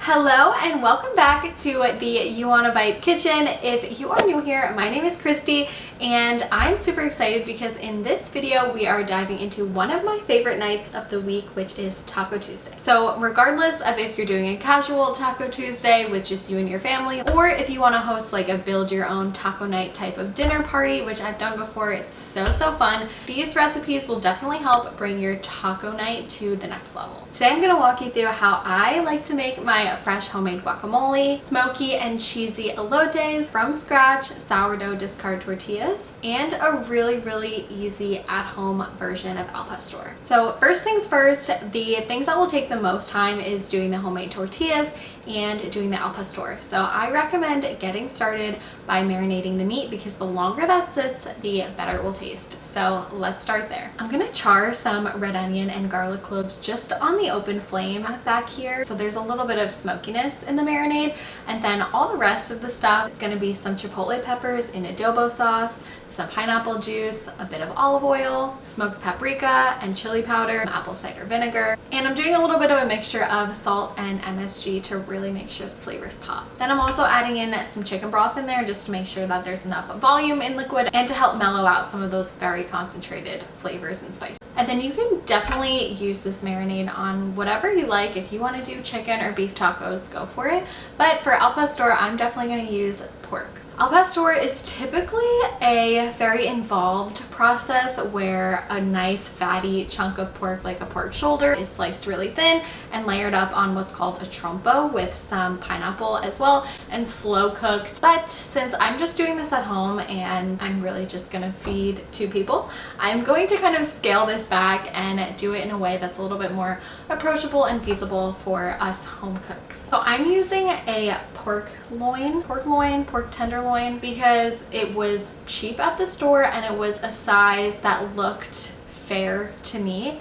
Hello and welcome back to the You Wanna Bite kitchen. If you are new here, my name is Christy and I'm super excited because in this video we are diving into one of my favorite nights of the week, which is Taco Tuesday. So regardless of if you're doing a casual Taco Tuesday with just you and your family, or if you want to host like a build your own taco night type of dinner party, which I've done before, it's so fun. These recipes will definitely help bring your taco night to the next level. Today I'm going to walk you through how I like to make my fresh homemade guacamole, smoky and cheesy elotes, from scratch sourdough discard tortillas, and a really easy at-home version of al pastor. So first things first, the things that will take the most time is doing the homemade tortillas and doing the al pastor. So I recommend getting started by marinating the meat because the longer that sits, the better it will taste. So let's start there. I'm gonna char some red onion and garlic cloves just on the open flame back here. So there's a little bit of smokiness in the marinade. And then all the rest of the stuff is gonna be some chipotle peppers in adobo sauce, some pineapple juice, a bit of olive oil, smoked paprika and chili powder, apple cider vinegar, and I'm doing a little bit of a mixture of salt and MSG to really make sure the flavors pop. Then I'm also adding in some chicken broth in there just to make sure that there's enough volume in liquid and to help mellow out some of those very concentrated flavors and spices. And then you can definitely use this marinade on whatever you like. If you want to do chicken or beef tacos, go for it. But for al pastor, I'm definitely going to use pork. Al pastor is typically a very involved process where a nice fatty chunk of pork, like a pork shoulder, is sliced really thin and layered up on what's called a trompo with some pineapple as well and slow cooked. But since I'm just doing this at home and I'm really just gonna feed 2 people, I'm going to kind of scale this back and do it in a way that's a little bit more approachable and feasible for us home cooks. So I'm using a pork tenderloin, because it was cheap at the store and it was a size that looked fair to me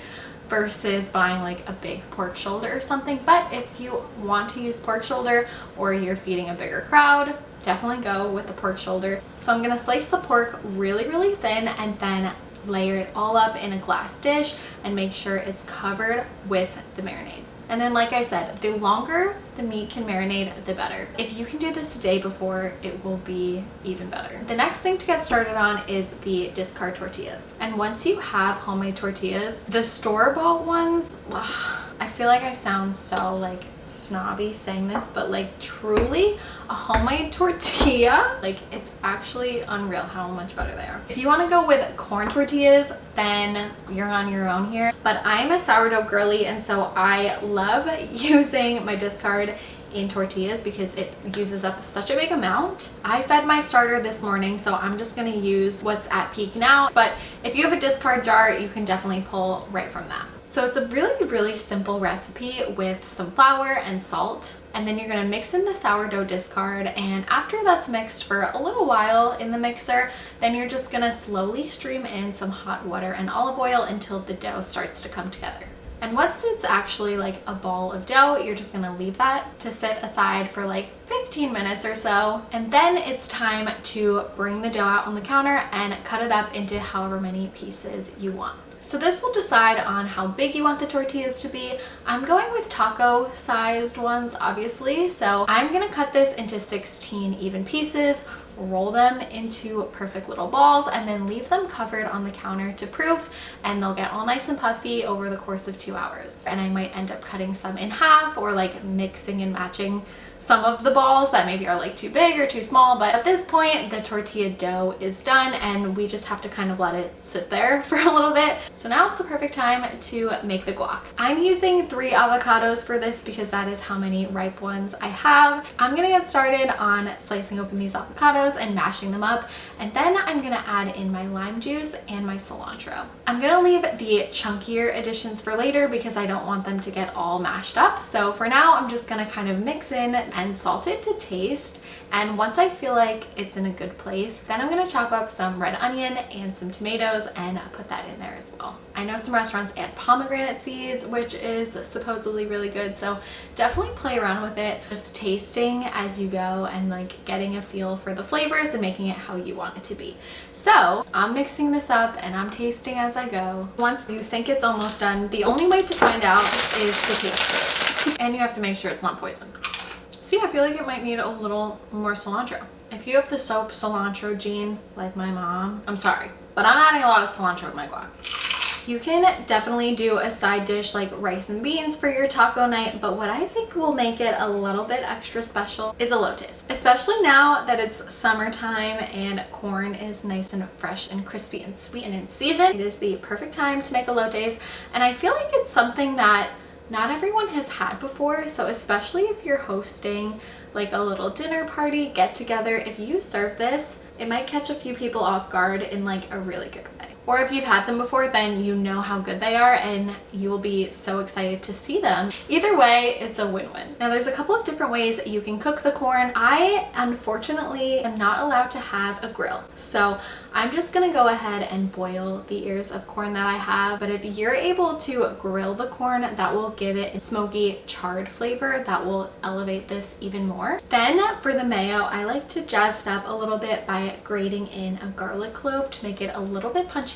versus buying like a big pork shoulder or something. But if you want to use pork shoulder or you're feeding a bigger crowd, definitely go with the pork shoulder. So I'm gonna slice the pork really thin and then layer it all up in a glass dish and make sure it's covered with the marinade. And then, like I said, the longer the meat can marinate, the better. If you can do this the day before, it will be even better. The next thing to get started on is the discard tortillas. And once you have homemade tortillas, the store-bought ones, I feel like I sound so like snobby saying this, but like truly a homemade tortilla, like it's actually unreal how much better they are. If you want to go with corn tortillas, then you're on your own here. But I'm a sourdough girly, and so I love using my discard in tortillas because it uses up such a big amount. I fed my starter this morning, so I'm just gonna use what's at peak now. But if you have a discard jar, you can definitely pull right from that. So it's a really simple recipe with some flour and salt, and then you're gonna mix in the sourdough discard, and after that's mixed for a little while in the mixer, then you're just gonna slowly stream in some hot water and olive oil until the dough starts to come together. And once it's actually like a ball of dough, you're just gonna leave that to sit aside for like 15 minutes or so. And then it's time to bring the dough out on the counter and cut it up into however many pieces you want. So this will decide on how big you want the tortillas to be. I'm going with taco sized ones, obviously. So I'm gonna cut this into 16 even pieces, roll them into perfect little balls, and then leave them covered on the counter to proof, and they'll get all nice and puffy over the course of 2 hours. And I might end up cutting some in half or like mixing and matching some of the balls that maybe are like too big or too small. But at this point, the tortilla dough is done and we just have to kind of let it sit there for a little bit. So now it's the perfect time to make the guac. I'm using 3 avocados for this because that is how many ripe ones I have. I'm gonna get started on slicing open these avocados and mashing them up, and then I'm gonna add in my lime juice and my cilantro. I'm gonna leave the chunkier additions for later because I don't want them to get all mashed up. So for now, I'm just gonna kind of mix in and salt it to taste. And once I feel like it's in a good place, then I'm gonna chop up some red onion and some tomatoes and put that in there as well. I know some restaurants add pomegranate seeds, which is supposedly really good, so definitely play around with it, just tasting as you go and like getting a feel for the flavors and making it how you want it to be. So I'm mixing this up and I'm tasting as I go. Once you think it's almost done, the only way to find out is to taste it. And you have to make sure it's not poison. See, I feel like it might need a little more cilantro. If you have the soap cilantro gene, like my mom, I'm sorry, but I'm adding a lot of cilantro with my guac. You can definitely do a side dish like rice and beans for your taco night, but what I think will make it a little bit extra special is elotes. Especially now that it's summertime and corn is nice and fresh and crispy and sweet and in season. It is the perfect time to make elotes, and I feel like it's something that not everyone has had before, so especially if you're hosting like a little dinner party, get together, if you serve this, it might catch a few people off guard in like a really good way. Or if you've had them before, then you know how good they are and you will be so excited to see them. Either way, it's a win-win. Now there's a couple of different ways that you can cook the corn. I unfortunately am not allowed to have a grill. So I'm just gonna go ahead and boil the ears of corn that I have. But if you're able to grill the corn, that will give it a smoky, charred flavor that will elevate this even more. Then for the mayo, I like to jazz it up a little bit by grating in a garlic clove to make it a little bit punchier.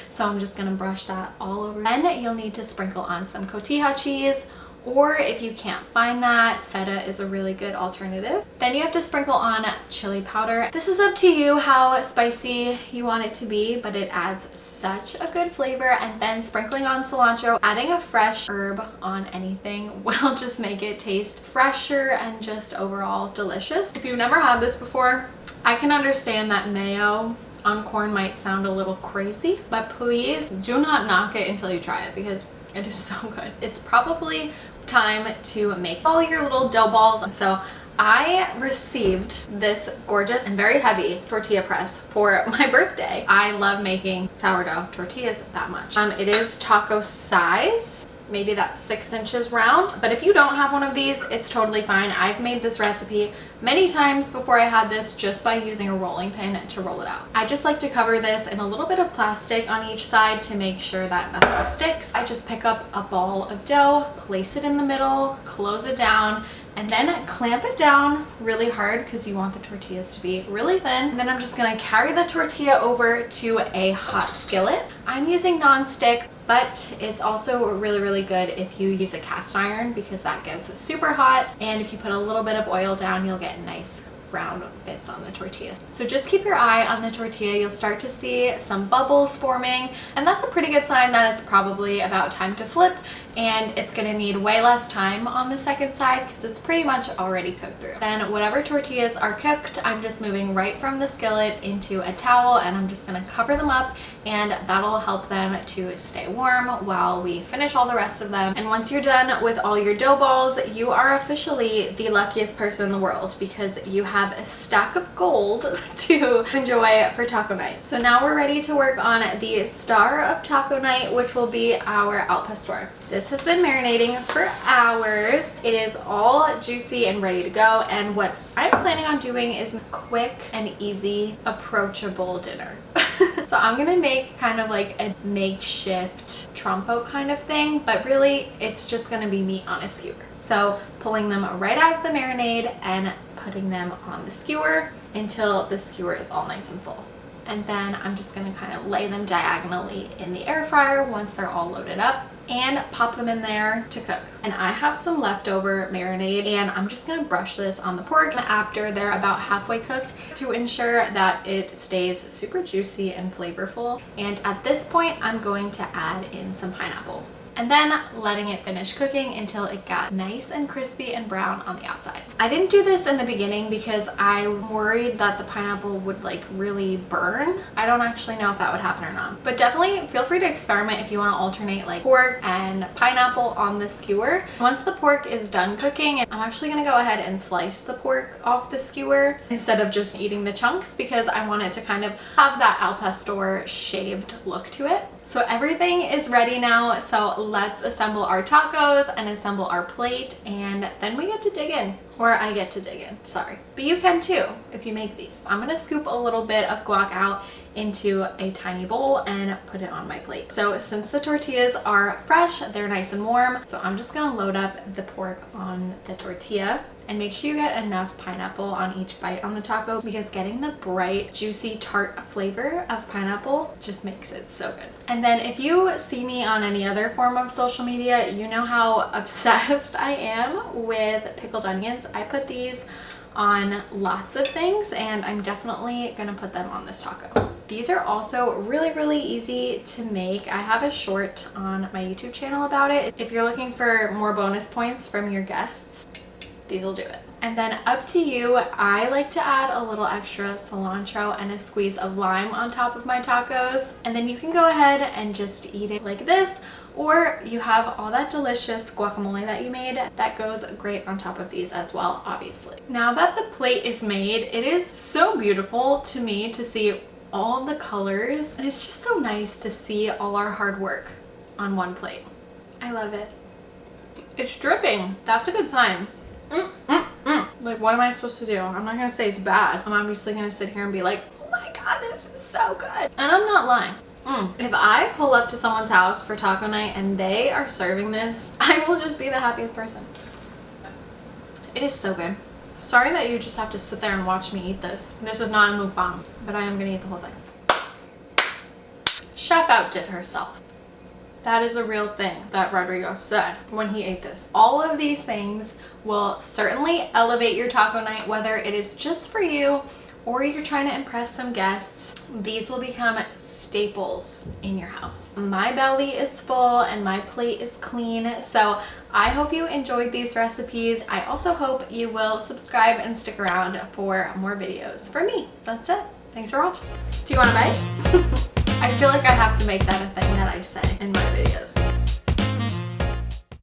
So I'm just gonna brush that all over. Then you'll need to sprinkle on some cotija cheese, or if you can't find that, feta is a really good alternative. Then you have to sprinkle on chili powder. This is up to you how spicy you want it to be, but it adds such a good flavor. And then sprinkling on cilantro, adding a fresh herb on anything will just make it taste fresher and just overall delicious. If you've never had this before, I can understand that mayo on corn might sound a little crazy, but please do not knock it until you try it because it is so good. It's probably time to make all your little dough balls. So I received this gorgeous and very heavy tortilla press for my birthday. I love making sourdough tortillas that much. It is taco size. Maybe that's 6 inches round, but if you don't have one of these, it's totally fine. I've made this recipe many times before I had this just by using a rolling pin to roll it out. I just like to cover this in a little bit of plastic on each side to make sure that nothing sticks. I just pick up a ball of dough, place it in the middle, close it down, and then clamp it down really hard because you want the tortillas to be really thin. And then I'm just gonna carry the tortilla over to a hot skillet. I'm using non-stick, but it's also really, really good if you use a cast iron because that gets super hot. And if you put a little bit of oil down, you'll get nice brown bits on the tortillas. So just keep your eye on the tortilla. You'll start to see some bubbles forming, and that's a pretty good sign that it's probably about time to flip, and it's gonna need way less time on the second side because it's pretty much already cooked through. Then whatever tortillas are cooked, I'm just moving right from the skillet into a towel, and I'm just gonna cover them up, and that'll help them to stay warm while we finish all the rest of them. And once you're done with all your dough balls, you are officially the luckiest person in the world because you have a stack of gold to enjoy for taco night. So now we're ready to work on the star of taco night, which will be our al pastor. This has been marinating for hours. It is all juicy and ready to go, and what I'm planning on doing is a quick and easy, approachable dinner. So I'm gonna make kind of like a makeshift trompo kind of thing, but really it's just gonna be meat on a skewer. So pulling them right out of the marinade and putting them on the skewer until the skewer is all nice and full. And then I'm just gonna kind of lay them diagonally in the air fryer once they're all loaded up and pop them in there to cook. And I have some leftover marinade, and I'm just gonna brush this on the pork after they're about halfway cooked to ensure that it stays super juicy and flavorful. And at this point, I'm going to add in some pineapple, and then letting it finish cooking until it got nice and crispy and brown on the outside. I didn't do this in the beginning because I worried that the pineapple would like really burn. I don't actually know if that would happen or not, but definitely feel free to experiment if you want to alternate like pork and pineapple on the skewer. Once the pork is done cooking, I'm actually gonna go ahead and slice the pork off the skewer instead of just eating the chunks because I want it to kind of have that al pastor shaved look to it. So everything is ready now, so let's assemble our tacos and assemble our plate, and then we get to dig in. Or I get to dig in, sorry. But you can too if you make these. I'm gonna scoop a little bit of guac out into a tiny bowl and put it on my plate. So since the tortillas are fresh, they're nice and warm, so I'm just gonna load up the pork on the tortilla and make sure you get enough pineapple on each bite on the taco, because getting the bright, juicy, tart flavor of pineapple just makes it so good. And then if you see me on any other form of social media, you know how obsessed I am with pickled onions. I put these on lots of things, and I'm definitely gonna put them on this taco. These are also really easy to make. I have a short on my YouTube channel about it. If you're looking for more bonus points from your guests, these will do it. And then up to you, I like to add a little extra cilantro and a squeeze of lime on top of my tacos. And then you can go ahead and just eat it like this, or you have all that delicious guacamole that you made that goes great on top of these as well, obviously. Now that the plate is made, it is so beautiful to me to see all the colors, and it's just so nice to see all our hard work on one plate. I love it. It's dripping. That's a good sign. Like, what am I supposed to do? I'm not gonna say it's bad. I'm obviously gonna sit here and be like, oh my god, this is so good. And I'm not lying. If I pull up to someone's house for taco night and they are serving this, I will just be the happiest person. It is so good. Sorry that you just have to sit there and watch me eat this. This is not a mukbang, but I am gonna eat the whole thing. Chef outdid herself. That is a real thing that Rodrigo said when he ate this. All of these things will certainly elevate your taco night, whether it is just for you or you're trying to impress some guests. These will become staples in your house. My belly is full and my plate is clean, so I hope you enjoyed these recipes. I also hope you will subscribe and stick around for more videos from me. That's it. Thanks for watching. Do you want to bite? I feel like I have to make that a thing that I say in my videos.